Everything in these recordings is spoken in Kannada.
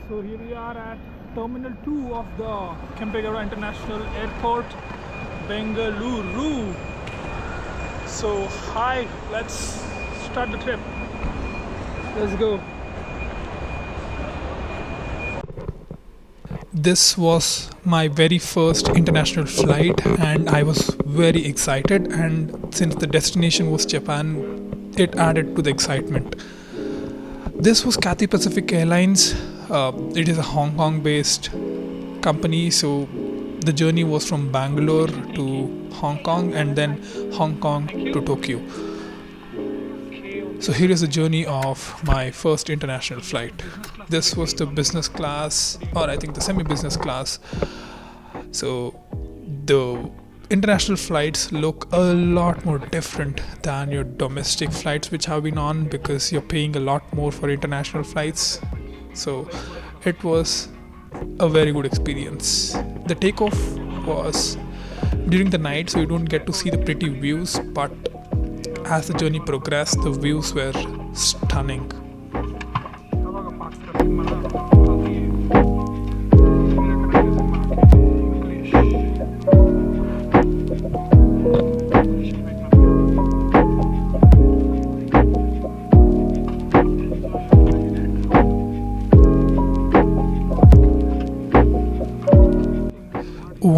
So here we are at Terminal 2 of the Kempegowda International Airport, Bengaluru. So hi, let's start the trip. Let's go. This was my very first international flight and I was very excited, and since the destination was Japan, it added to the excitement. This was Cathay Pacific Airlines. It is a Hong Kong based company, so the journey was from Bangalore to Hong Kong and then Hong Kong to Tokyo. So here is the journey of my first international flight. This was the business class, or I think the semi-business class. So the international flights look a lot more different than your domestic flights which have been on, because you're paying a lot more for international flights. So it was a very good experience. The takeoff was during the night, so you don't get to see the pretty views, but as the journey progressed, the views were stunning.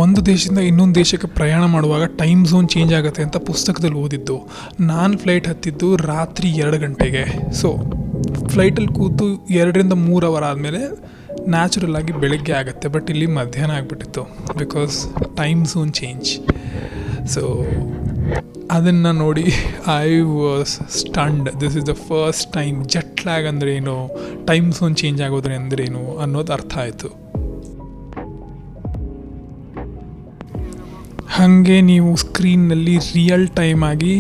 ಒಂದು ದೇಶದಿಂದ ಇನ್ನೊಂದು ದೇಶಕ್ಕೆ ಪ್ರಯಾಣ ಮಾಡುವಾಗ ಟೈಮ್ ಝೋನ್ ಚೇಂಜ್ ಆಗುತ್ತೆ ಅಂತ ಪುಸ್ತಕದಲ್ಲಿ ಓದಿದ್ದು. ನಾನು ಫ್ಲೈಟ್ ಹತ್ತಿದ್ದು ರಾತ್ರಿ 2 ಗಂಟೆಗೆ. ಸೊ ಫ್ಲೈಟಲ್ಲಿ ಕೂತು 2-3 ಅವರ್ ಆದಮೇಲೆ ನ್ಯಾಚುರಲ್ ಆಗಿ ಬೆಳಗ್ಗೆ ಆಗುತ್ತೆ, ಬಟ್ ಇಲ್ಲಿ ಮಧ್ಯಾಹ್ನ ಆಗಿಬಿಟ್ಟಿತ್ತು because time zone change. So ಅದನ್ನು ನೋಡಿ I was stunned. This is the first time jet lag ಅಂದರೆ ಏನು, ಟೈಮ್ ಝೋನ್ ಚೇಂಜ್ ಆಗೋದ್ರೆ ಅಂದ್ರೇನು ಅನ್ನೋದು ಅರ್ಥ ಆಯಿತು. ಹಾಗೆ ನೀವು ಸ್ಕ್ರೀನ್ನಲ್ಲಿ ರಿಯಲ್ ಟೈಮ್ ಆಗಿ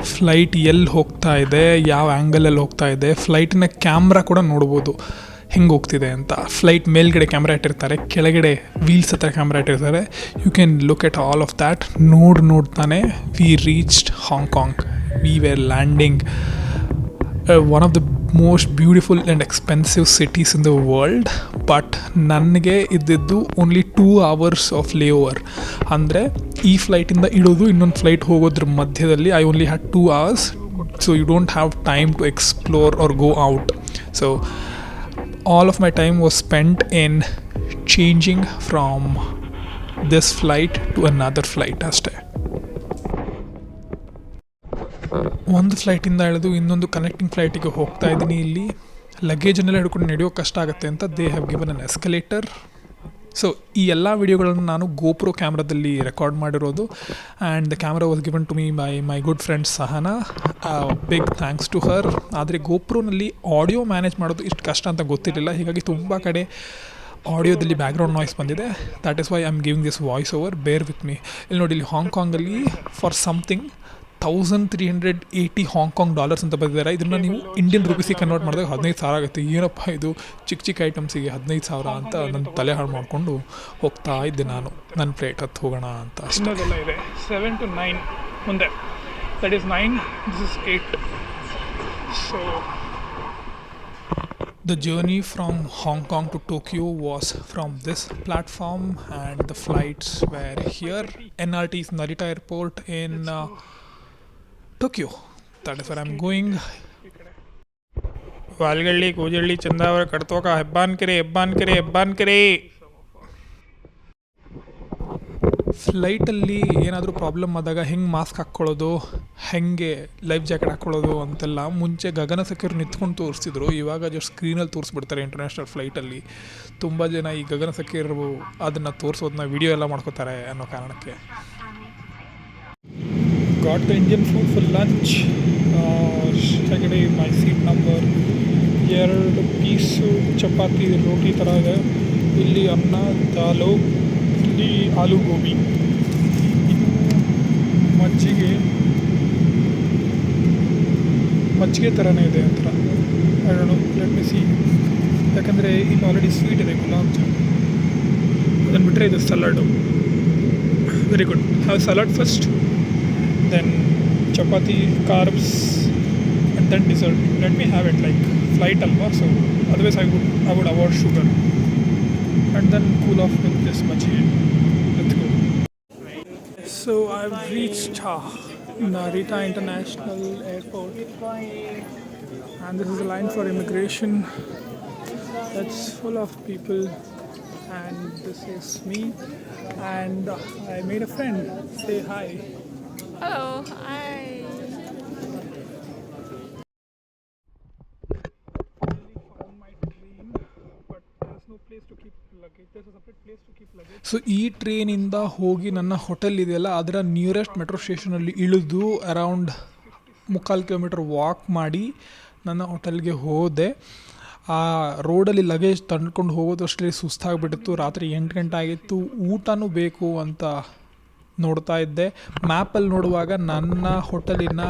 ಫ್ಲೈಟ್ ಎಲ್ಲಿ ಹೋಗ್ತಾ ಇದೆ, ಯಾವ ಆ್ಯಂಗಲಲ್ಲಿ ಹೋಗ್ತಾ ಇದೆ, ಫ್ಲೈಟಿನ ಕ್ಯಾಮ್ರಾ ಕೂಡ ನೋಡ್ಬೋದು ಹೆಂಗೆ ಹೋಗ್ತಿದೆ ಅಂತ. ಫ್ಲೈಟ್ ಮೇಲ್ಗಡೆ ಕ್ಯಾಮ್ರಾ ಇಟ್ಟಿರ್ತಾರೆ, ಕೆಳಗಡೆ ವೀಲ್ಸ್ ಹತ್ರ ಕ್ಯಾಮ್ರಾ ಇಟ್ಟಿರ್ತಾರೆ. You can look at all of that. ನೋಡ್ತಾನೆ we reached Hong Kong. We were landing one of the most beautiful and expensive cities in the world. But ನನಗೆ ಇದ್ದಿದ್ದು only 2 hours of layover. ಅಂದರೆ ಈ ಫ್ಲೈಟಿಂದ ಇಡೋದು ಇನ್ನೊಂದು ಫ್ಲೈಟ್ ಹೋಗೋದ್ರ ಮಧ್ಯದಲ್ಲಿ I only had 2 hours. So you don't have time to explore or go out. So all of my time was spent in changing from this flight to another flight ಅಷ್ಟೇ. ಒಂದು ಫ್ಲೈಟಿಂದ ಇಳಿದು ಇನ್ನೊಂದು ಕನೆಕ್ಟಿಂಗ್ ಫ್ಲೈಟಿಗೆ ಹೋಗ್ತಾ ಇದ್ದೀನಿ. ಇಲ್ಲಿ ಲಗೇಜನ್ನೆಲ್ಲ ಹಿಡ್ಕೊಂಡು ನಡೆಯೋ ಕಷ್ಟ ಆಗುತ್ತೆ ಅಂತ they have given an escalator. So ಈ ಎಲ್ಲ ವಿಡಿಯೋಗಳನ್ನು ನಾನು ಗೋಪ್ರೋ ಕ್ಯಾಮ್ರಾದಲ್ಲಿ ರೆಕಾರ್ಡ್ ಮಾಡಿರೋದು, and the camera was given to me by my good friend Sahana. Big thanks to her. ಆದರೆ ಗೋಪ್ರೋನಲ್ಲಿ ಆಡಿಯೋ ಮ್ಯಾನೇಜ್ ಮಾಡೋದು ಇಷ್ಟು ಕಷ್ಟ ಅಂತ ಗೊತ್ತಿರಲಿಲ್ಲ, ಹೀಗಾಗಿ ತುಂಬ ಕಡೆ ಆಡಿಯೋದಲ್ಲಿ ಬ್ಯಾಕ್ಗ್ರೌಂಡ್ ನಾಯ್ಸ್ ಬಂದಿದೆ. That is why I am giving this voice over. ಬೇರ್ ವಿತ್ ಮೀ. ಇಲ್ಲಿ ನೋಡಿ, ಇಲ್ಲಿ ಹಾಂಗ್ಕಾಂಗಲ್ಲಿ ಫಾರ್ ಸಮಥಿಂಗ್ $1,380 ಹಾಂಗ್ಕಾಂಗ್ ಡಾಲರ್ಸ್ ಅಂತ ಬಂದಿದ್ದಾರೆ. ಇದನ್ನು ನೀವು ಇಂಡಿಯನ್ ರುಪೀಸಿಗೆ ಕನ್ವರ್ಟ್ ಮಾಡಿದಾಗ 15,000 ಆಗುತ್ತೆ. ಏನಪ್ಪ ಇದು ಚಿಕ್ಕ ಐಟಮ್ಸಿಗೆ 15,000 ಅಂತ ನನ್ನ ತಲೆ ಹಾಳು ಮಾಡಿಕೊಂಡು ಹೋಗ್ತಾ ಇದ್ದೆ ನಾನು. ನನ್ನ ಫ್ಲೈಟ್ ಹತ್ತು ಹೋಗೋಣ ಅಂತ. ಇನ್ನೊಂದೆಲ್ಲ ಇದೆ 7 to 9 ಮುಂದೆ. That is 9, this is 8. So the journey from Hong Kong to Tokyo was from this platform, and the flights were here. NRT is Narita Airport in Tokyo. That is where I'm going. Valgalli, Koojalli, Chandavara, Kadtoka, Hebbankere. ಫ್ಲೈಟಲ್ಲಿ ಏನಾದರೂ ಪ್ರಾಬ್ಲಮ್ ಆದಾಗ ಹೆಂಗೆ ಮಾಸ್ಕ್ ಹಾಕ್ಕೊಳ್ಳೋದು, ಹೆಂಗೆ ಲೈಫ್ ಜಾಕೆಟ್ ಹಾಕ್ಕೊಳ್ಳೋದು ಅಂತೆಲ್ಲ ಮುಂಚೆ ಗಗನಸಚಿವರು ನಿಂತ್ಕೊಂಡು ತೋರಿಸ್ತಿದ್ರು. ಇವಾಗ ಜಸ್ಟ್ ಸ್ಕ್ರೀನಲ್ಲಿ ತೋರಿಸ್ಬಿಡ್ತಾರೆ ಇಂಟರ್ನ್ಯಾಷನಲ್ ಫ್ಲೈಟಲ್ಲಿ. ತುಂಬ ಜನ ಈ ಗಗನಸಚಿವರು ಅದನ್ನು ತೋರಿಸೋದನ್ನ ವಿಡಿಯೋ ಎಲ್ಲ ಮಾಡ್ಕೋತಾರೆ ಅನ್ನೋ ಕಾರಣಕ್ಕೆ. Got the Indian food for lunch. ಕೆಳಗಡೆ ಮೈ ಸೀಟ್ ನಂಬರ್ 2 ಪೀಸು ಚಪಾತಿ ರೋಟಿ ಥರ ಇದೆ. ಇಲ್ಲಿ ಅನ್ನ, ದಾಲು, ಇಲ್ಲಿ ಆಲೂ ಗೋಬಿ, ಇದು ಮಜ್ಜಿಗೆ ಥರನೇ ಇದೆ ಅಂತ. I don't no, let me C. ಯಾಕಂದರೆ ಇಲ್ಲಿ ಆಲ್ರೆಡಿ ಸ್ವೀಟ್ ಇದೆ, ಗುಲಾಬ್ ಜಾಮ್. ಅದನ್ನು ಬಿಟ್ಟರೆ ಇದು salad. Very good. Have salad first, then chapati, carbs, and then dessert. Let me have it. Like flight ಅಲ್ವಾ, so otherwise I would avoid sugar. and then cool off with this bhaji. Let's go. So I've reached Narita International Airport, and this is a line for immigration. It's full of people, and this is me, and I made a friend. Say hi. Hello, hi. So ಈ ಟ್ರೈನಿಂದ ಹೋಗಿ ನನ್ನ ಹೋಟೆಲ್ ಇದೆಯಲ್ಲ ಅದರ ನಿಯರೆಸ್ಟ್ ಮೆಟ್ರೋ ಸ್ಟೇಷನಲ್ಲಿ ಇಳಿದು ಅರೌಂಡ್ 3/4 ಕಿಲೋಮೀಟರ್ ವಾಕ್ ಮಾಡಿ ನನ್ನ ಹೋಟೆಲ್ಗೆ ಹೋದೆ. ಆ ರೋಡಲ್ಲಿ ಲಗೇಜ್ ತಂದ್ಕೊಂಡು ಹೋಗೋದಷ್ಟೇ ಸುಸ್ತಾಗಿಬಿಟ್ಟಿತ್ತು. ರಾತ್ರಿ 8 ಗಂಟೆ ಆಗಿತ್ತು. ಊಟನೂ ಬೇಕು ಅಂತ ನೋಡ್ತಾ ಇದ್ದೆ. ಮ್ಯಾಪಲ್ಲಿ ನೋಡುವಾಗ ನನ್ನ ಹೋಟೆಲಿನ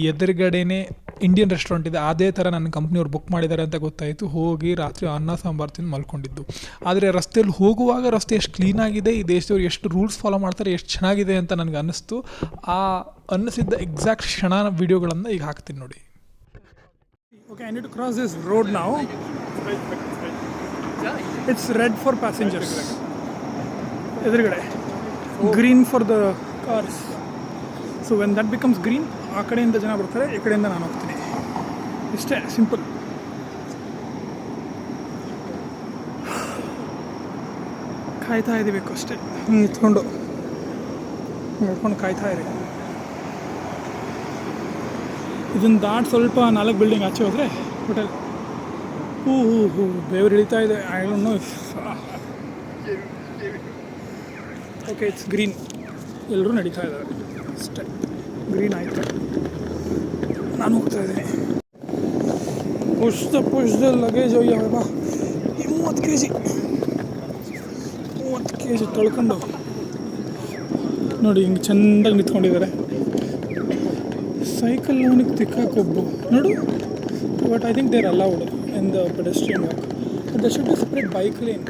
ಎದುರುಗಡೆನೇ ಇಂಡಿಯನ್ ರೆಸ್ಟೋರೆಂಟ್ ಇದೆ. ಅದೇ ಥರ ನನ್ನ ಕಂಪ್ನಿಯವ್ರು ಬುಕ್ ಮಾಡಿದ್ದಾರೆ ಅಂತ ಗೊತ್ತಾಯಿತು. ಹೋಗಿ ರಾತ್ರಿ ಅನ್ನ ಸಾಂಬಾರು ತಿಂದು ಮಲ್ಕೊಂಡಿದ್ದು. ಆದರೆ ರಸ್ತೆಯಲ್ಲಿ ಹೋಗುವಾಗ ರಸ್ತೆ ಎಷ್ಟು ಕ್ಲೀನಾಗಿದೆ, ಈ ದೇಶದವ್ರು ಎಷ್ಟು ರೂಲ್ಸ್ ಫಾಲೋ ಮಾಡ್ತಾರೆ, ಎಷ್ಟು ಚೆನ್ನಾಗಿದೆ ಅಂತ ನನಗೆ ಅನ್ನಿಸ್ತು. ಆ ಅನ್ನಿಸಿದ್ದ ಎಕ್ಸಾಕ್ಟ್ ಕ್ಷಣ ವೀಡಿಯೋಗಳನ್ನು ಈಗ ಹಾಕ್ತೀನಿ ನೋಡಿ. Okay, I need to cross this road ನಾವು. ಇಟ್ಸ್ ರೆಡ್ ಫಾರ್ ಪ್ಯಾಸೆಂಜರ್ಸ್, ಎದುರುಗಡೆ green for the cars. So when that becomes green, ಆ ಕಡೆಯಿಂದ ಜನ ಬರ್ತಾರೆ, ಈ ಕಡೆಯಿಂದ ನಾನು ಹೋಗ್ತೀನಿ. ಇಷ್ಟೇ ಸಿಂಪಲ್. ಕಾಯ್ತಾ ಇದ್ದೀಬೇಕು ಅಷ್ಟೇ. ನಿಂತ್ಕೊಂಡು ನೋಡ್ಕೊಂಡು ಕಾಯ್ತಾ ಇರಿ. ಇದನ್ನು ದಾಟ್ ಸ್ವಲ್ಪ 4 ಬಿಲ್ಡಿಂಗ್ ಆಚೆ ಹೋದರೆ ಹೋಟೆಲ್. ಹೂ ಬೇವ್ರು ಇಳಿತಾ ಇದೆ. I don't know if okay it's green. ಎಲ್ಲರೂ ನಡೀತಾ ಇದ್ದಾರೆ ಅಷ್ಟೇ. ಗ್ರೀನ್ ಆಯಿತು, ನಾನು ಹೋಗ್ತಾ ಇದ್ದೀನಿ. ಪುಷ್ದ ಲಗೇಜ್ ಹೋಗ್ಯಾವ. 30 ಕೆ ಜಿ ತೊಳ್ಕೊಂಡು ನೋಡಿ ಹಿಂಗೆ ಚೆಂದಾಗಿ ನಿಂತ್ಕೊಂಡಿದ್ದಾರೆ. ಸೈಕಲ್ ಅವನಿಗೆ ತಿಕ್ಕಾಕೊಬ್ಬು ನೋಡು. But I think there allowed in the pedestrian walk. But they should be separate bike lane.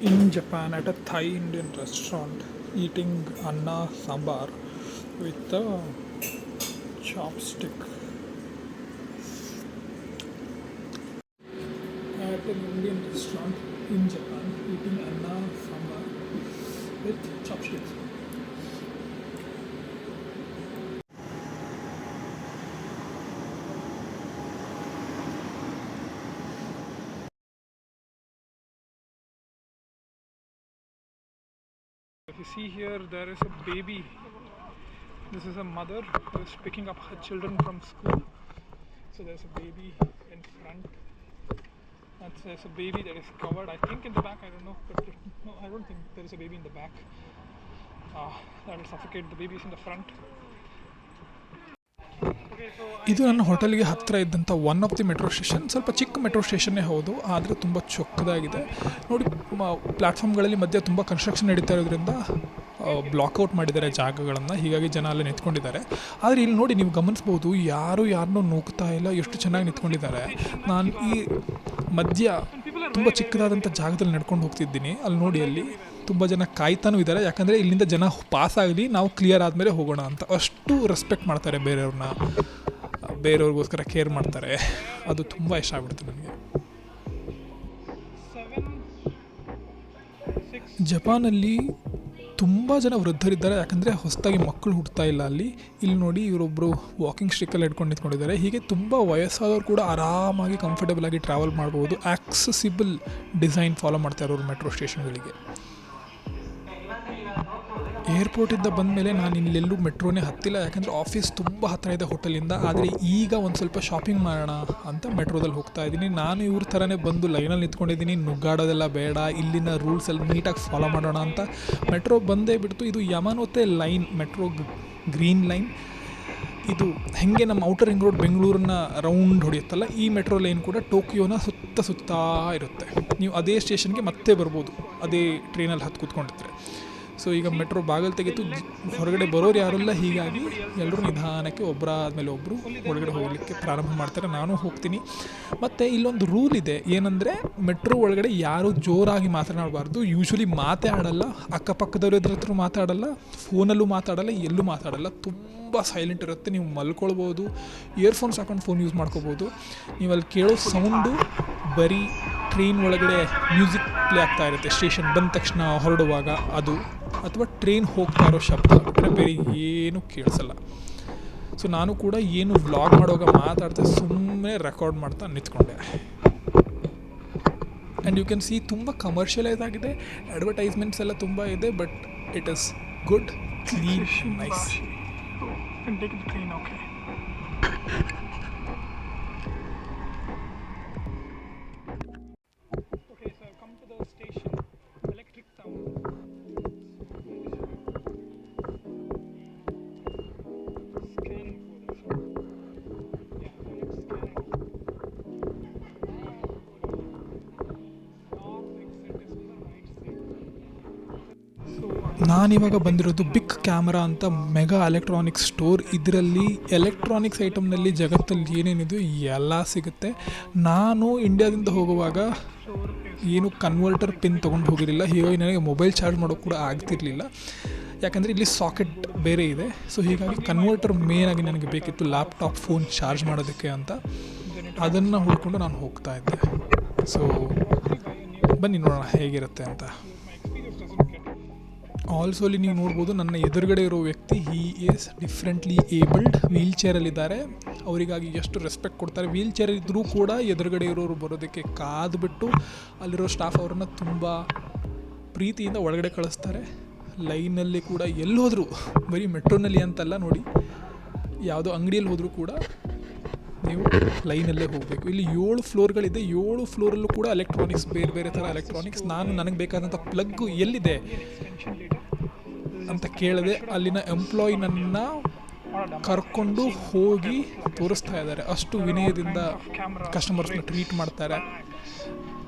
In Japan, at a Thai Indian restaurant, eating anna sambar with a chopstick. At an Indian restaurant in Japan, eating anna sambar with chopsticks. If you see here, there is a baby. This is a mother who is picking up her children from school. So there's a baby in front. And there's a baby that is covered, I think, in the back. I don't know, but no, I don't think there is a baby in the back. That will suffocate. The baby is in the front. ಇದು ನನ್ನ ಹೋಟೆಲ್ಗೆ ಹತ್ತಿರ ಇದ್ದಂಥ one of the metro station. ಸ್ವಲ್ಪ ಚಿಕ್ಕ ಮೆಟ್ರೋ ಸ್ಟೇಷನ್ನೇ ಹೌದು, ಆದರೆ ತುಂಬ ಚೊಕ್ಕದಾಗಿದೆ ನೋಡಿ. ಪ್ಲ್ಯಾಟ್ಫಾರ್ಮ್ಗಳಲ್ಲಿ ಮಧ್ಯೆ ತುಂಬ ಕನ್ಸ್ಟ್ರಕ್ಷನ್ ನಡೀತಾ ಇರೋದ್ರಿಂದ ಬ್ಲಾಕ್ಔಟ್ ಮಾಡಿದ್ದಾರೆ ಜಾಗಗಳನ್ನು. ಹೀಗಾಗಿ ಜನ ಅಲ್ಲೇ ನಿಂತ್ಕೊಂಡಿದ್ದಾರೆ. ಆದರೆ ಇಲ್ಲಿ ನೋಡಿ, ನೀವು ಗಮನಿಸ್ಬೋದು, ಯಾರನ್ನೂ ನೂಕ್ತಾ ಇಲ್ಲ, ಎಷ್ಟು ಚೆನ್ನಾಗಿ ನಿಂತ್ಕೊಂಡಿದ್ದಾರೆ. ನಾನು ಈ ಮಧ್ಯ ತುಂಬ ಚಿಕ್ಕದಾದಂಥ ಜಾಗದಲ್ಲಿ ನಡ್ಕೊಂಡು ಹೋಗ್ತಿದ್ದೀನಿ. ಅಲ್ಲಿ ನೋಡಿ, ಅಲ್ಲಿ ತುಂಬ ಜನ ಕಾಯ್ತಾನೂ ಇದ್ದಾರೆ. ಯಾಕಂದರೆ ಇಲ್ಲಿಂದ ಜನ ಪಾಸ್ ಆಗಲಿ, ನಾವು ಕ್ಲಿಯರ್ ಆದಮೇಲೆ ಹೋಗೋಣ ಅಂತ. ಅಷ್ಟು ರೆಸ್ಪೆಕ್ಟ್ ಮಾಡ್ತಾರೆ ಬೇರೆಯವ್ರನ್ನ, ಬೇರೆಯವ್ರಿಗೋಸ್ಕರ ಕೇರ್ ಮಾಡ್ತಾರೆ. ಅದು ತುಂಬ ಇಷ್ಟ ಆಗ್ಬಿಡುತ್ತೆ ನನಗೆ. ಜಪಾನಲ್ಲಿ ತುಂಬ ಜನ ವೃದ್ಧರಿದ್ದಾರೆ. ಯಾಕಂದರೆ ಹೊಸದಾಗಿ ಮಕ್ಕಳು ಹುಡ್ತಾ ಇಲ್ಲ ಅಲ್ಲಿ. ಇಲ್ಲಿ ನೋಡಿ, ಇವರೊಬ್ಬರು ವಾಕಿಂಗ್ ಸ್ಟಿಕ್ಕಲ್ಲಿ ಹಿಡ್ಕೊಂಡು ನಿಂತ್ಕೊಂಡಿದ್ದಾರೆ. ಹೀಗೆ ತುಂಬ ವಯಸ್ಸಾದವರು ಕೂಡ ಆರಾಮಾಗಿ ಕಂಫರ್ಟೇಬಲ್ ಆಗಿ ಟ್ರಾವೆಲ್ ಮಾಡ್ಬೋದು. ಆಕ್ಸೆಸಿಬಲ್ ಡಿಸೈನ್ ಫಾಲೋ ಮಾಡ್ತಾ ಇರೋರು ಮೆಟ್ರೋ ಸ್ಟೇಷನ್ಗಳಿಗೆ. ಏರ್ಪೋರ್ಟಿಂದ ಬಂದ ಮೇಲೆ ನಾನು ಇಲ್ಲೆಲ್ಲೂ ಮೆಟ್ರೋನೇ ಹತ್ತಿಲ್ಲ. ಯಾಕಂದರೆ ಆಫೀಸ್ ತುಂಬ ಹತ್ತಿರ ಇದೆ ಹೋಟೆಲಿಂದ. ಆದರೆ ಈಗ ಒಂದು ಸ್ವಲ್ಪ ಶಾಪಿಂಗ್ ಮಾಡೋಣ ಅಂತ ಮೆಟ್ರೋದಲ್ಲಿ ಹೋಗ್ತಾ ಇದ್ದೀನಿ. ನಾನು ಇವ್ರ ಥರನೇ ಬಂದು ಲೈನಲ್ಲಿ ನಿಂತ್ಕೊಂಡಿದ್ದೀನಿ. ನುಗ್ಗಾಡೋದೆಲ್ಲ ಬೇಡ, ಇಲ್ಲಿನ ರೂಲ್ಸ್ ಎಲ್ಲ ನೀಟಾಗಿ ಫಾಲೋ ಮಾಡೋಣ ಅಂತ ಮೆಟ್ರೋ ಬಂದೇ ಬಿಡ್ತು. ಇದು ಯಮನೋತೆ ಲೈನ್ ಮೆಟ್ರೋ, ಗ್ರೀನ್ ಲೈನ್. ಇದು ಹೇಗೆ ನಮ್ಮ ಔಟರ್ ರಿಂಗ್ ರೋಡ್ ಬೆಂಗಳೂರನ್ನ ರೌಂಡ್ ಹೊಡೆಯುತ್ತಲ್ಲ, ಈ ಮೆಟ್ರೋ ಲೈನ್ ಕೂಡ ಟೋಕಿಯೋನ ಸುತ್ತಾ ಇರುತ್ತೆ. ನೀವು ಅದೇ ಸ್ಟೇಷನ್ಗೆ ಮತ್ತೆ ಬರ್ಬೋದು ಅದೇ ಟ್ರೈನಲ್ಲಿ ಹತ್ತು ಕೂತ್ಕೊಂಡಿದ್ರೆ. ಸೊ ಈಗ ಮೆಟ್ರೋ ಬಾಗಿಲು ತೆಗೆದು ಹೊರಗಡೆ ಬರೋರು ಯಾರೆಲ್ಲ, ಹೀಗಾಗಿ ಎಲ್ಲರೂ ನಿಧಾನಕ್ಕೆ ಒಬ್ಬರಾದ್ಮೇಲೆ ಒಬ್ಬರು ಒಳಗಡೆ ಹೋಗಲಿಕ್ಕೆ ಪ್ರಾರಂಭ ಮಾಡ್ತಾರೆ. ನಾನು ಹೋಗ್ತೀನಿ. ಮತ್ತು ಇಲ್ಲೊಂದು ರೂಲ್ ಇದೆ, ಏನಂದರೆ ಮೆಟ್ರೋ ಒಳಗಡೆ ಯಾರೂ ಜೋರಾಗಿ ಮಾತನಾಡಬಾರ್ದು. ಯೂಶ್ವಲಿ ಮಾತೇ ಆಡಲ್ಲ, ಅಕ್ಕಪಕ್ಕದವ್ರ ಹತ್ರ ಮಾತಾಡಲ್ಲ, ಫೋನಲ್ಲೂ ಮಾತಾಡಲ್ಲ, ಎಲ್ಲೂ ಮಾತಾಡಲ್ಲ. ತುಂಬ ಸೈಲೆಂಟ್ ಇರುತ್ತೆ. ನೀವು ಮಲ್ಕೊಳ್ಬೋದು, ಇಯರ್ಫೋನ್ಸ್ ಹಾಕೊಂಡು ಫೋನ್ ಯೂಸ್ ಮಾಡ್ಕೋಬೋದು. ನೀವು ಅಲ್ಲಿ ಕೇಳೋ ಸೌಂಡು ಬರೀ ಟ್ರೈನ್ ಒಳಗಡೆ ಮ್ಯೂಸಿಕ್ ಪ್ಲೇ ಆಗ್ತಾ ಇರುತ್ತೆ ಸ್ಟೇಷನ್ ಬಂದ ತಕ್ಷಣ ಹೊರಡುವಾಗ ಅದು, ಅಥವಾ ಟ್ರೈನ್ ಹೋಗ್ತಾ ಇರೋ ಶಬ್ದ ಬಿಟ್ಟರೆ ಬೇರೆ ಏನೂ ಕೇಳಿಸಲ್ಲ. ಸೊ ನಾನು ಕೂಡ ಏನು ವ್ಲಾಗ್ ಮಾಡುವಾಗ ಮಾತಾಡ್ತಾ ಸುಮ್ಮನೆ ರೆಕಾರ್ಡ್ ಮಾಡ್ತಾ ನಿಂತ್ಕೊಂಡೆ. ಆ್ಯಂಡ್ ಯು ಕ್ಯಾನ್ ಸಿ ತುಂಬ ಕಮರ್ಷಿಯಲೈಸ್ ಆಗಿದೆ, ಅಡ್ವರ್ಟೈಸ್ಮೆಂಟ್ಸ್ ಎಲ್ಲ ತುಂಬ ಇದೆ, but it is good, clean, nice. ನಾನಿವಾಗ ಬಂದಿರೋದು ಬಿಗ್ ಕ್ಯಾಮ್ರಾ ಅಂತ ಮೆಗಾ ಎಲೆಕ್ಟ್ರಾನಿಕ್ಸ್ ಸ್ಟೋರ್. ಇದರಲ್ಲಿ ಎಲೆಕ್ಟ್ರಾನಿಕ್ಸ್ ಐಟಮ್ನಲ್ಲಿ ಜಗತ್ತಲ್ಲಿ ಏನೇನಿದೆ ಎಲ್ಲ ಸಿಗುತ್ತೆ. ನಾನು ಇಂಡಿಯಾದಿಂದ ಹೋಗುವಾಗ ಏನು ಕನ್ವರ್ಟರ್ ಪಿನ್ ತೊಗೊಂಡು ಹೋಗಿರಲಿಲ್ಲ, ಹೀಗಾಗಿ ನನಗೆ ಮೊಬೈಲ್ ಚಾರ್ಜ್ ಮಾಡೋಕ್ಕೆ ಕೂಡ ಆಗ್ತಿರಲಿಲ್ಲ, ಯಾಕಂದರೆ ಇಲ್ಲಿ ಸಾಕೆಟ್ ಬೇರೆ ಇದೆ. ಸೊ ಹೀಗಾಗಿ ಕನ್ವರ್ಟರ್ ಮೇನಾಗಿ ನನಗೆ ಬೇಕಿತ್ತು ಲ್ಯಾಪ್ಟಾಪ್ ಫೋನ್ ಚಾರ್ಜ್ ಮಾಡೋದಕ್ಕೆ ಅಂತ. ಅದನ್ನು ಹುಡ್ಕೊಂಡು ನಾನು ಹೋಗ್ತಾ ಇದ್ದೆ. ಸೊ ಬನ್ನಿ ನೋಡೋಣ ಹೇಗಿರುತ್ತೆ ಅಂತ. ಆಲ್ಸೋ ಅಲ್ಲಿ ನೀವು ನೋಡ್ಬೋದು ನನ್ನ ಎದುರುಗಡೆ ಇರೋ ವ್ಯಕ್ತಿ, he is differently abled, wheel ಚೇರಲ್ಲಿದ್ದಾರೆ. ಅವರಿಗಾಗಿ ಎಷ್ಟು ರೆಸ್ಪೆಕ್ಟ್ ಕೊಡ್ತಾರೆ. ವೀಲ್ ಚೇರ್ ಇದ್ದರೂ ಕೂಡ ಎದುರುಗಡೆ ಇರೋರು ಬರೋದಕ್ಕೆ ಕಾದುಬಿಟ್ಟು ಅಲ್ಲಿರೋ ಸ್ಟಾಫ್ ಅವರನ್ನು ತುಂಬ ಪ್ರೀತಿಯಿಂದ ಒಳಗಡೆ ಕಳಿಸ್ತಾರೆ. ಲೈನಲ್ಲಿ ಕೂಡ ಎಲ್ಲಿ ಹೋದರೂ, ಬರೀ ಮೆಟ್ರೋನಲ್ಲಿ ಅಂತಲ್ಲ ನೋಡಿ, ಯಾವುದೋ ಅಂಗಡಿಯಲ್ಲಿ ಹೋದರೂ ಕೂಡ ನೀವು ಲೈನಲ್ಲೇ ಹೋಗಬೇಕು. ಇಲ್ಲಿ 7 ಫ್ಲೋರ್ಗಳಿದೆ. 7 ಫ್ಲೋರಲ್ಲೂ ಕೂಡ ಎಲೆಕ್ಟ್ರಾನಿಕ್ಸ್, ಬೇರೆ ಬೇರೆ ಥರ ಎಲೆಕ್ಟ್ರಾನಿಕ್ಸ್. ನನಗೆ ಬೇಕಾದಂಥ ಪ್ಲಗ್ಗು ಎಲ್ಲಿದೆ ಅಂತ ಕೇಳಿದೆ. ಅಲ್ಲಿನ ಎಂಪ್ಲಾಯಿ ನನ್ನ ಕರ್ಕೊಂಡು ಹೋಗಿ ತೋರಿಸ್ತಾ ಇದ್ದಾರೆ. ಅಷ್ಟು ವಿನಯದಿಂದ ಕಸ್ಟಮರ್ಸ್ನ ಟ್ರೀಟ್ ಮಾಡ್ತಾರೆ.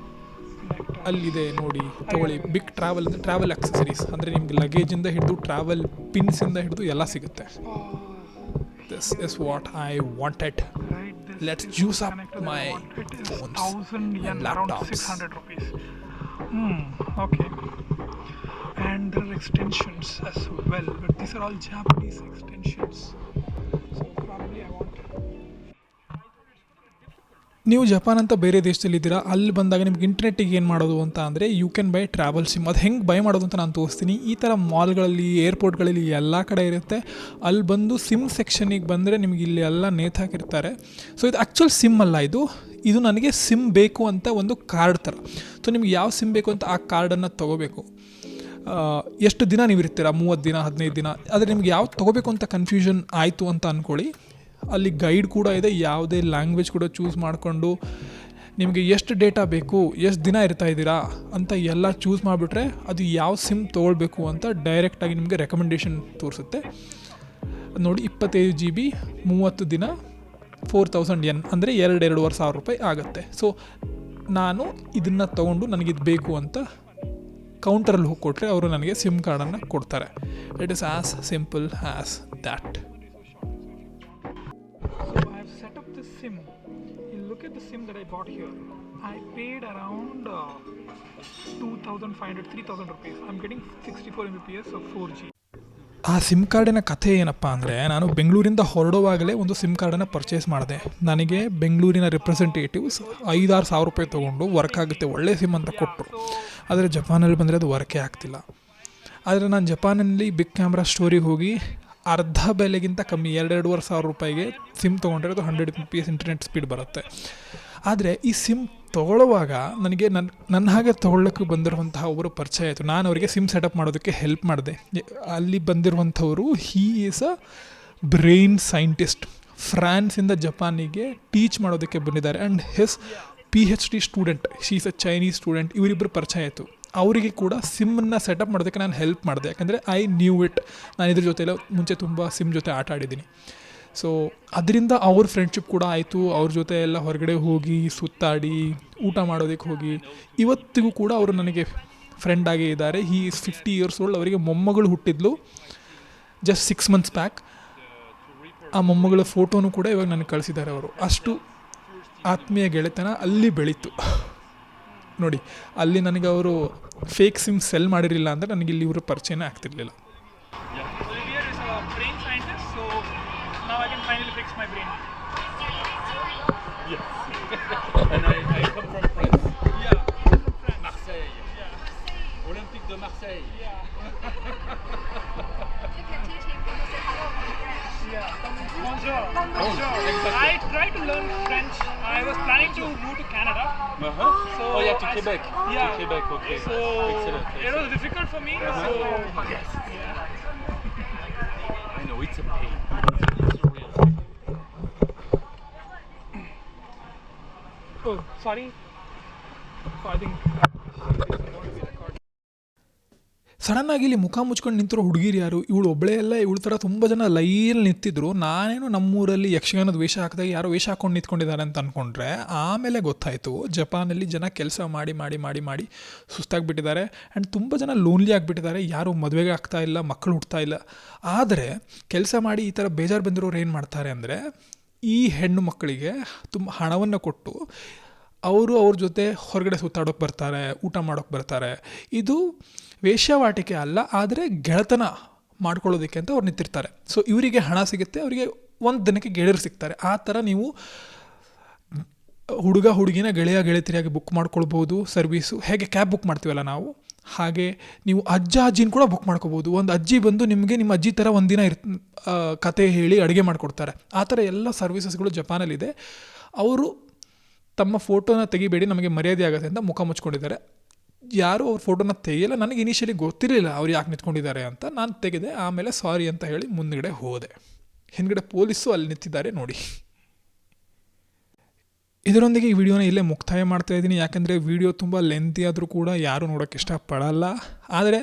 ಅಲ್ಲಿದೆ ನೋಡಿ, ತಗೊಳ್ಳಿ. ಬಿಗ್ ಟ್ರಾವೆಲ್ ಆಕ್ಸೆಸರೀಸ್ ಅಂದರೆ ನಿಮ್ಗೆ ಲಗೇಜಿಂದ ಹಿಡಿದು ಟ್ರಾವೆಲ್ ಪಿನ್ಸಿಂದ ಹಿಡಿದು ಎಲ್ಲ ಸಿಗುತ್ತೆ. This is what I wanted. Let's juice up my phones and laptops. 600 rupees. Okay. And there are extensions as well, but these are all Japanese extensions. So probably I want. ನೀವು ಜಪಾನ್ ಅಂತ ಬೇರೆ ದೇಶದಲ್ಲಿದ್ದೀರಾ, ಅಲ್ಲಿ ಬಂದಾಗ ನಿಮ್ಗೆ ಇಂಟರ್ನೆಟ್ಟಿಗೆ ಏನು ಮಾಡೋದು ಅಂತ ಅಂದರೆ you can buy travel SIM. ಅದು ಹೆಂಗೆ ಬೈ ಮಾಡೋದು ಅಂತ ನಾನು ತೋರಿಸ್ತೀನಿ. ಈ ಥರ ಮಾಲ್ಗಳಲ್ಲಿ, ಏರ್ಪೋರ್ಟ್ಗಳಲ್ಲಿ ಎಲ್ಲ ಕಡೆ ಇರುತ್ತೆ. ಅಲ್ಲಿ ಬಂದು ಸಿಮ್ ಸೆಕ್ಷನಿಗೆ ಬಂದರೆ ನಿಮ್ಗೆ ಇಲ್ಲಿ ಎಲ್ಲ ನೇತಾಕಿರ್ತಾರೆ. ಸೊ ಇದು ಆ್ಯಕ್ಚುಲ್ ಸಿಮ್ ಅಲ್ಲ, ಇದು ನನಗೆ ಸಿಮ್ ಬೇಕು ಅಂತ ಒಂದು ಕಾರ್ಡ್ ಥರ. ಸೊ ನಿಮ್ಗೆ ಯಾವ ಸಿಮ್ ಬೇಕು ಅಂತ ಆ ಕಾರ್ಡನ್ನು ತೊಗೋಬೇಕು. ಎಷ್ಟು ದಿನ ನೀವು ಇರ್ತೀರ, 30 ದಿನ, 15 ದಿನ. ಆದರೆ ನಿಮ್ಗೆ ಯಾವ್ದು ತೊಗೋಬೇಕು ಅಂತ ಕನ್ಫ್ಯೂಷನ್ ಆಯಿತು ಅಂತ ಅಂದ್ಕೊಳ್ಳಿ, ಅಲ್ಲಿ ಗೈಡ್ ಕೂಡ ಇದೆ. ಯಾವುದೇ ಲ್ಯಾಂಗ್ವೇಜ್ ಕೂಡ ಚೂಸ್ ಮಾಡಿಕೊಂಡು ನಿಮಗೆ ಎಷ್ಟು ಡೇಟಾ ಬೇಕು, ಎಷ್ಟು ದಿನ ಇರ್ತಾ ಇದ್ದೀರಾ ಅಂತ ಎಲ್ಲ ಚೂಸ್ ಮಾಡಿಬಿಟ್ರೆ ಅದು ಯಾವ ಸಿಮ್ ತೊಗೊಳ್ಬೇಕು ಅಂತ ಡೈರೆಕ್ಟಾಗಿ ನಿಮಗೆ ರೆಕಮೆಂಡೇಷನ್ ತೋರಿಸುತ್ತೆ. ನೋಡಿ, 25 GB 30 ದಿನ 4000 yen ಅಂದರೆ 2,500 ರೂಪಾಯಿ ಆಗುತ್ತೆ. ಸೊ ನಾನು ಇದನ್ನು ತೊಗೊಂಡು ನನಗಿದು ಬೇಕು ಅಂತ ಕೌಂಟರಲ್ಲಿ ಹೋಗಿ ಕೊಟ್ಟರೆ ಅವರು ನನಗೆ ಸಿಮ್ ಕಾರ್ಡನ್ನು ಕೊಡ್ತಾರೆ. It is as simple as that. So I have set up this SIM. You look at the SIM that I bought here. I paid around 2,500, 3,000 rupees. I'm getting 64 Mbps of 4G. ಆ ಸಿಮ್ ಕಾರ್ಡಿನ ಕಥೆ ಏನಪ್ಪ ಅಂದರೆ, ನಾನು ಬೆಂಗಳೂರಿಂದ ಹೊರಡುವಾಗಲೇ ಒಂದು ಸಿಮ್ ಕಾರ್ಡನ್ನು ಪರ್ಚೇಸ್ ಮಾಡಿದೆ. ನನಗೆ ಬೆಂಗಳೂರಿನ ರಿಪ್ರೆಸೆಂಟೇಟಿವ್ಸ್ 5-6 ಸಾವಿರ ರೂಪಾಯಿ ತೊಗೊಂಡು ವರ್ಕ್ ಆಗುತ್ತೆ, ಒಳ್ಳೆ ಸಿಮ್ ಅಂತ ಕೊಟ್ಟರು. ಆದರೆ ಜಪಾನಲ್ಲಿ ಬಂದರೆ ಅದು ವರ್ಕೇ ಆಗ್ತಿಲ್ಲ. ಆದರೆ ನಾನು ಜಪಾನಲ್ಲಿ ಬಿಗ್ ಕ್ಯಾಮ್ರಾ ಸ್ಟೋರಿಗೆ ಹೋಗಿ ಅರ್ಧ ಬೆಲೆಗಿಂತ ಕಮ್ಮಿ 2,500 ಸಾವಿರ ರೂಪಾಯಿಗೆ ಸಿಮ್ ತೊಗೊಂಡ್ರೆ ಅದು 100 Mbps ಇಂಟರ್ನೆಟ್ ಸ್ಪೀಡ್ ಬರುತ್ತೆ. ಆದರೆ ಈ ಸಿಮ್ ತೊಗೊಳ್ಳುವಾಗ ನನಗೆ ನನ್ನ ಹಾಗೆ ತೊಗೊಳ್ಳೋಕ್ಕೆ ಬಂದಿರುವಂತಹ ಒಬ್ಬರು ಪರಿಚಯ ಆಯಿತು. ನಾನು ಅವರಿಗೆ ಸಿಮ್ ಸೆಟಪ್ ಮಾಡೋದಕ್ಕೆ ಹೆಲ್ಪ್ ಮಾಡಿದೆ. ಅಲ್ಲಿ ಬಂದಿರುವಂಥವರು he is a brain scientist. ಫ್ರಾನ್ಸಿಂದ ಜಪಾನಿಗೆ ಟೀಚ್ ಮಾಡೋದಕ್ಕೆ ಬಂದಿದ್ದಾರೆ. And his PhD student, she is a Chinese student. ಇವರಿಬ್ಬರು ಪರಿಚಯ ಆಯಿತು. ಅವರಿಗೆ ಕೂಡ ಸಿಮ್ಮನ್ನು ಸೆಟಪ್ ಮಾಡೋದಕ್ಕೆ ನಾನು ಹೆಲ್ಪ್ ಮಾಡಿದೆ. ಯಾಕಂದರೆ ಐ ನ್ಯೂ ಇಟ್. ನಾನು ಇದ್ರ ಜೊತೆ ಎಲ್ಲ ಮುಂಚೆ ತುಂಬ ಸಿಮ್ ಜೊತೆ ಆಟ ಆಡಿದ್ದೀನಿ. ಸೊ ಅದರಿಂದ ಅವ್ರ ಫ್ರೆಂಡ್ಶಿಪ್ ಕೂಡ ಆಯಿತು. ಅವ್ರ ಜೊತೆ ಎಲ್ಲ ಹೊರಗಡೆ ಹೋಗಿ ಸುತ್ತಾಡಿ ಊಟ ಮಾಡೋದಕ್ಕೆ ಹೋಗಿ ಇವತ್ತಿಗೂ ಕೂಡ ಅವರು ನನಗೆ ಫ್ರೆಂಡಾಗೇ ಇದ್ದಾರೆ. He is 50 years old. ಅವರಿಗೆ ಮೊಮ್ಮಗಳು ಹುಟ್ಟಿದ್ಲು ಜಸ್ಟ್ 6 months ಬ್ಯಾಕ್. ಆ ಮೊಮ್ಮಗಳ ಫೋಟೋನು ಕೂಡ ಇವಾಗ ನನಗೆ ಕಳಿಸಿದ್ದಾರೆ ಅವರು. ಅಷ್ಟು ಆತ್ಮೀಯ ಗೆಳೆತನ ಅಲ್ಲಿ ಬೆಳೀತು ನೋಡಿ. ಅಲ್ಲಿ ನನಗೆ ಅವರು ಫೇಕ್ ಸಿಮ್ ಸೆಲ್ ಮಾಡಿರಲಿಲ್ಲ ಅಂದರೆ ನನಗೆ ಇಲ್ಲಿ ಇವರು ಪರಿಚಯನೇ ಆಗ್ತಿರ್ಲಿಲ್ಲ. Olivier is a brain scientist, so now I can finally fix my brain. Yes. And I come from France. French. I was planning to move to Canada. So Oh yeah, to I- Quebec. Yeah. To Quebec, okay. So Excellent. it was difficult for me. So yes. Yeah. I know, it's a pain. It's a real pain. Oh, sorry. So I think. ಸಡನ್ನಾಗಿ ಇಲ್ಲಿ ಮುಖ ಮುಚ್ಕೊಂಡು ನಿಂತಿರೋ ಹುಡುಗಿರು ಯಾರು, ಇವಳು ಒಬ್ಬಳೇ ಎಲ್ಲ ಇವಳ ಥರ ತುಂಬ ಜನ ಲೈನಲ್ಲಿ ನಿಂತಿದ್ರು. ನಾನೇನು ನಮ್ಮೂರಲ್ಲಿ ಯಕ್ಷಗಾನದ ವೇಷ ಹಾಕಿದಾಗ ಯಾರೋ ವೇಷ ಹಾಕೊಂಡು ನಿಂತ್ಕೊಂಡಿದ್ದಾರೆ ಅಂತ ಅಂದ್ಕೊಂಡ್ರೆ ಆಮೇಲೆ ಗೊತ್ತಾಯಿತು ಜಪಾನಲ್ಲಿ ಜನ ಕೆಲಸ ಮಾಡಿ ಮಾಡಿ ಮಾಡಿ ಮಾಡಿ ಸುಸ್ತಾಗಿಬಿಟ್ಟಿದ್ದಾರೆ. ಆ್ಯಂಡ್ ತುಂಬ ಜನ ಲೋನ್ಲಿ ಆಗಿಬಿಟ್ಟಿದ್ದಾರೆ, ಯಾರೂ ಮದುವೆಗೆ ಆಗ್ತಾ ಇಲ್ಲ, ಮಕ್ಕಳು ಹುಡ್ತಾ ಇಲ್ಲ. ಆದರೆ ಕೆಲಸ ಮಾಡಿ ಈ ಥರ ಬೇಜಾರು ಬಂದಿರೋರು ಏನು ಮಾಡ್ತಾರೆ ಅಂದರೆ, ಈ ಹೆಣ್ಣು ಮಕ್ಕಳಿಗೆ ತುಂಬ ಹಣವನ್ನು ಕೊಟ್ಟು ಅವರು ಅವ್ರ ಜೊತೆ ಹೊರಗಡೆ ಸುತ್ತಾಡೋಕ್ಕೆ ಬರ್ತಾರೆ, ಊಟ ಮಾಡೋಕ್ಕೆ ಬರ್ತಾರೆ. ಇದು ವೇಶ್ಯಾವಾಟಿಕೆ ಅಲ್ಲ, ಆದರೆ ಗೆಳೆತನ ಮಾಡ್ಕೊಳ್ಳೋದಕ್ಕೆ ಅಂತ ಅವ್ರು ನಿಂತಿರ್ತಾರೆ. ಸೊ ಇವರಿಗೆ ಹಣ ಸಿಗುತ್ತೆ, ಅವರಿಗೆ ಒಂದು ದಿನಕ್ಕೆ ಗೆಳೆಯರು ಸಿಗ್ತಾರೆ. ಆ ಥರ ನೀವು ಹುಡುಗ ಹುಡುಗಿನ ಗೆಳೆಯ ಗೆಳತಿಯಾಗಿ ಬುಕ್ ಮಾಡ್ಕೊಳ್ಬೋದು ಸರ್ವೀಸು. ಹೇಗೆ ಕ್ಯಾಬ್ ಬುಕ್ ಮಾಡ್ತೀವಲ್ಲ ನಾವು, ಹಾಗೆ ನೀವು ಅಜ್ಜ ಅಜ್ಜಿನ ಕೂಡ ಬುಕ್ ಮಾಡ್ಕೋಬೋದು. ಒಂದು ಅಜ್ಜಿ ಬಂದು ನಿಮಗೆ ನಿಮ್ಮ ಅಜ್ಜಿ ಥರ ಒಂದಿನ ಕತೆ ಹೇಳಿ ಅಡುಗೆ ಮಾಡಿಕೊಡ್ತಾರೆ. ಆ ಥರ ಎಲ್ಲ ಸರ್ವೀಸಸ್ಗಳು ಜಪಾನಲ್ಲಿದೆ. ಅವರು ತಮ್ಮ ಫೋಟೋನ ತೆಗಿಬೇಡಿ, ನಮಗೆ ಮರ್ಯಾದೆ ಆಗುತ್ತೆ ಅಂತ ಮುಖ ಮುಚ್ಕೊಂಡಿದ್ದಾರೆ. ಯಾರು ಅವ್ರ ಫೋಟೋನ ತೆಗಿಯಲ್ಲ. ನನಗೆ ಇನಿಷಿಯಲಿ ಗೊತ್ತಿರಲಿಲ್ಲ ಅವ್ರು ಯಾಕೆ ನಿಂತ್ಕೊಂಡಿದ್ದಾರೆ ಅಂತ. ನಾನು ತೆಗೆದೆ, ಆಮೇಲೆ ಸಾರಿ ಅಂತ ಹೇಳಿ ಮುಂದ್ಗಡೆ ಹೋದೆ. ಹಿಂದ್ಗಡೆ ಪೊಲೀಸು ಅಲ್ಲಿ ನಿಂತಿದ್ದಾರೆ ನೋಡಿ. ಇದರೊಂದಿಗೆ ಈ ವಿಡಿಯೋನ ಇಲ್ಲೇ ಮುಕ್ತಾಯ ಮಾಡ್ತಾ ಇದ್ದೀನಿ. ಯಾಕೆಂದರೆ ವಿಡಿಯೋ ತುಂಬ ಲೆಂತಿ ಆದರೂ ಕೂಡ ಯಾರೂ ನೋಡೋಕ್ಕೆ ಇಷ್ಟಪಡಲ್ಲ. ಆದರೆ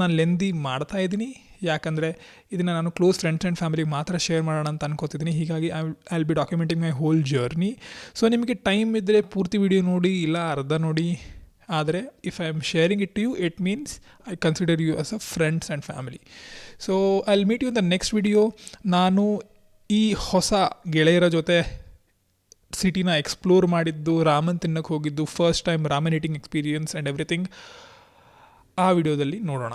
ನಾನು ಲೆಂದಿ ಮಾಡ್ತಾ ಇದ್ದೀನಿ, ಯಾಕಂದರೆ ಇದನ್ನು ನಾನು ಕ್ಲೋಸ್ ಫ್ರೆಂಡ್ಸ್ ಆ್ಯಂಡ್ ಫ್ಯಾಮಿಲಿಗೆ ಮಾತ್ರ ಶೇರ್ ಮಾಡೋಣ ಅಂತ ಅನ್ಕೋತಿದ್ದೀನಿ. ಹೀಗಾಗಿ I will be documenting my whole journey. So ನಿಮಗೆ ಟೈಮ್ ಇದ್ದರೆ ಪೂರ್ತಿ ವಿಡಿಯೋ ನೋಡಿ, ಇಲ್ಲ ಅರ್ಧ ನೋಡಿ. ಆದರೆ if I am sharing it to you, it means I consider you as a friends and family. So I will meet you in the next video. ನಾನು ಈ ಹೊಸ ಗೆಳೆಯರ ಜೊತೆ ಸಿಟಿನ ಎಕ್ಸ್ಪ್ಲೋರ್ ಮಾಡಿದ್ದು, ರಾಮನ್ ತಿನ್ನಕ್ಕೆ ಹೋಗಿದ್ದು, first time Raman eating experience and everything ಆ ವಿಡಿಯೋದಲ್ಲಿ ನೋಡೋಣ.